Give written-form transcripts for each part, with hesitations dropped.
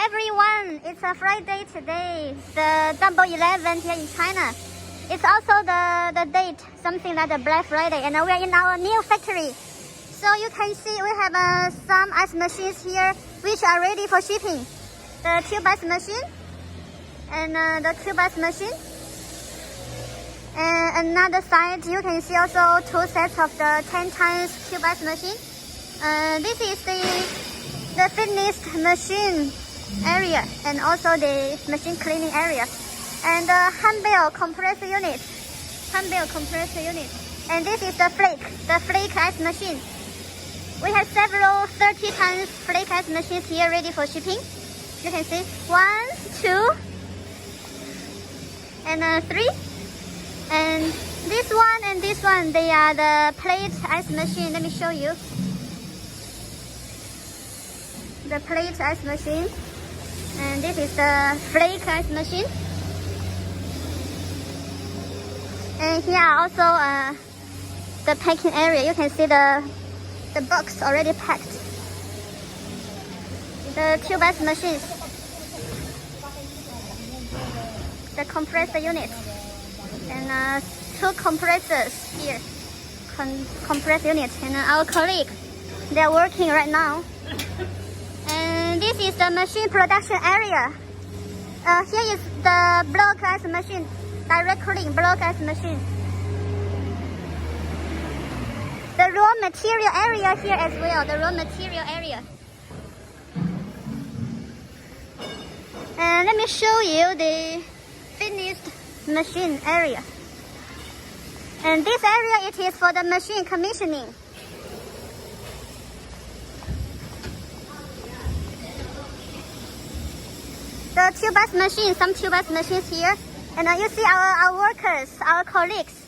everyone, it's a Friday today, the Double 11 here in China. It's also the date, something like the Black Friday, and we are in our new factory. So you can see we have some ice machines here which are ready for shipping. The cube ice machine and the cube ice machine. And another side you can see also 2 sets of the 10 times cube ice machine. This is the fitness machine area and also the machine cleaning area, and the handbell compressor unit, and this is the flake ice machine. We have several 30 tons flake ice machines here ready for shipping. You can see 1, 2, and 3, and this one they are the plate ice machine. Let me show you the plate ice machine. And this is the flake ice machine. And here are also the packing area. You can see the box already packed. The cube ice machines. The compressor unit. And 2 compressors here. Compressor unit. And our colleague, they are working right now. And this is the machine production area. Here is the block ice machine, direct cooling block ice machine. The raw material area here as well, the raw material area. And let me show you the finished machine area. And this area, it is for the machine commissioning. The tube ice machine, some tube ice machines here. And you see our workers, our colleagues.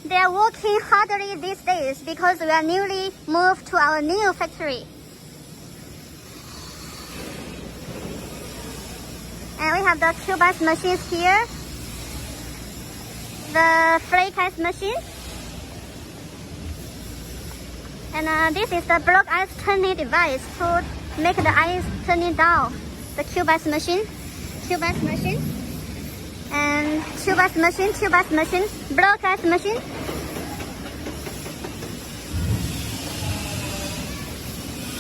They are working hardly these days because we are newly moved to our new factory. And we have the cube ice machines here. The flake ice machine. And this is the block ice turning device to make the ice turning down. The cube ice machine, and tube ice machine, block ice machine.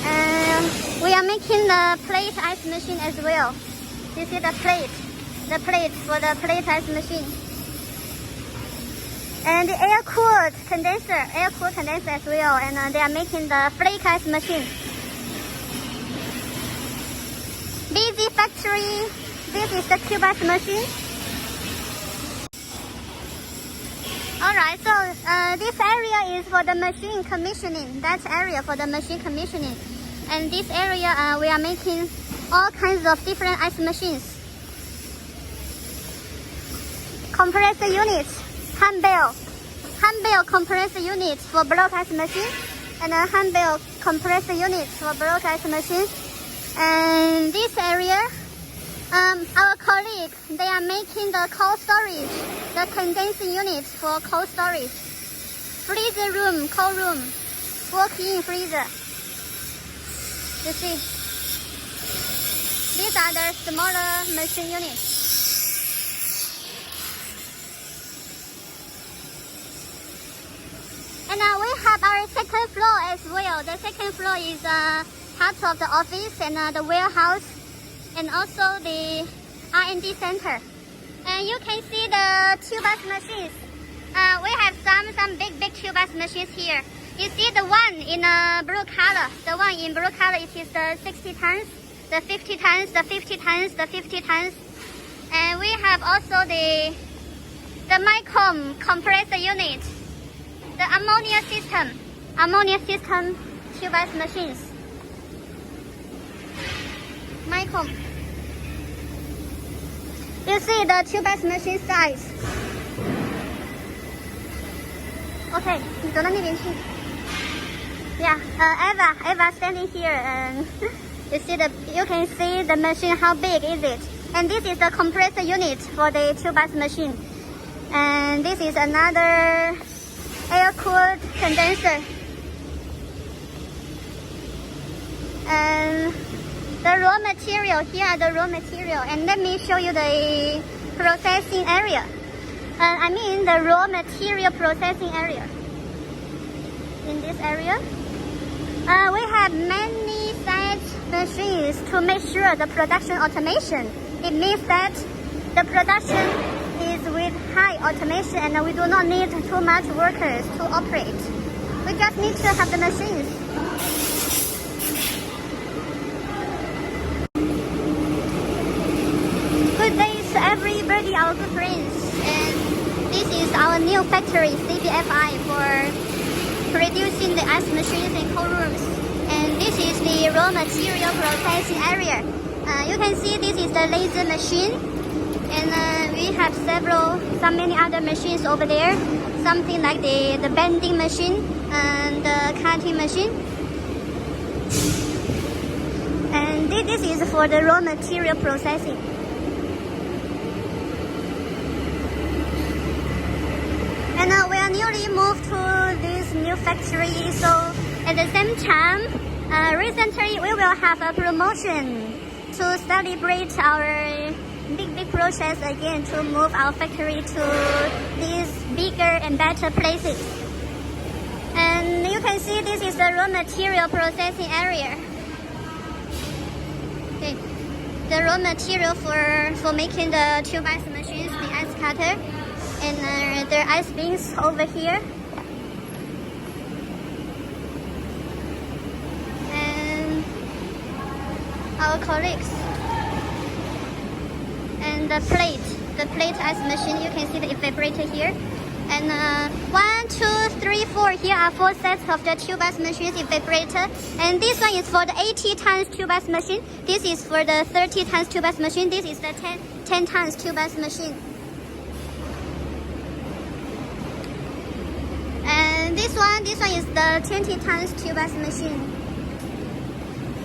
And we are making the plate ice machine as well. You see the plate for the plate ice machine. And the air-cooled condenser as well. And they are making the flake ice machine. Busy factory. This is the cube ice machine. Alright, so this area is for the machine commissioning. That area for the machine commissioning. And this area we are making all kinds of different ice machines. Compressor units, handbell compressor units for block ice machine, and a handbell compressor units for block ice machine. And this area, our colleague, they are making the cold storage, the condensing units for cold storage. Freezer room, cold room, walk-in freezer. You see, these are the smaller machine units. And we have our second floor as well. The second floor is part of the office and the warehouse, and also the R&D center. And you can see the tube ice machines. We have some big tube ice machines here. You see the one in blue color. The one in blue color, it is the 60 tons, the 50 tons, the 50 tons, the 50 tons. And we have also the MyCom compressor unit, the ammonia system tube ice machines. MyCom. You see the tube ice machine size. Okay, 你走到那边去。Yeah, Eva standing here, and you can see the machine, how big is it? And this is the compressor unit for the tube ice machine. And this is another air-cooled condenser. And the raw material. Here are the raw material, and let me show you the processing area. I mean the raw material processing area. In this area, we have many such machines to make sure the production automation. It means that the production is with high automation and we do not need too much workers to operate. We just need to have the machines. Good day to everybody, our good friends. And this is our new factory, CBFI, for producing the ice machines and cold rooms. And this is the raw material processing area. You can see this is the laser machine, and we have so many other machines over there. Something like the bending machine and the cutting machine. And this is for the raw material processing. And we are newly moved to this new factory, so at the same time, recently we will have a promotion to celebrate our big process again, to move our factory to these bigger and better places. And you can see this is the raw material processing area. Okay, the raw material for making the tube ice machines, the ice cutter, and the ice beans over here. And our colleagues. And the plate ice machine, you can see the evaporator here. And 1, 2, 3, 4, here are 4 sets of the tube ice machines evaporator. And this one is for the 80 tons tube ice machine. This is for the 30 tons tube ice machine. This is the 10 tons tube ice machine. And this one is the 20 tons tube ice machine.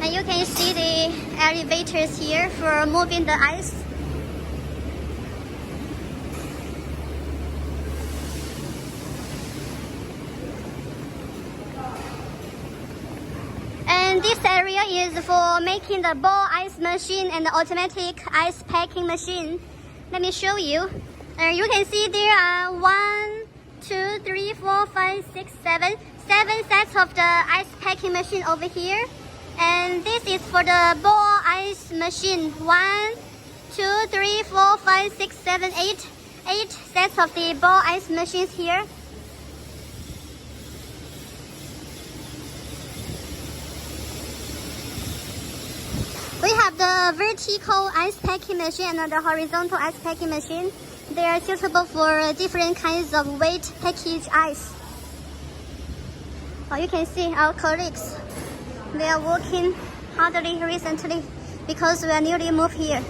And you can see the elevators here for moving the ice. And this area is for making the ball ice machine and the automatic ice packing machine. Let me show you. You can see there are 1, 2, 3, 4, 5, 6, 7 sets of the ice packing machine over here. And this is for the ball ice machine. 1, 2, 3, 4, 5, 6, 7, 8 sets of the ball ice machines here. We have the vertical ice packing machine and the horizontal ice packing machine. They are suitable for different kinds of weight package ice. You can see our colleagues. They are working hardly recently because we are newly moved here.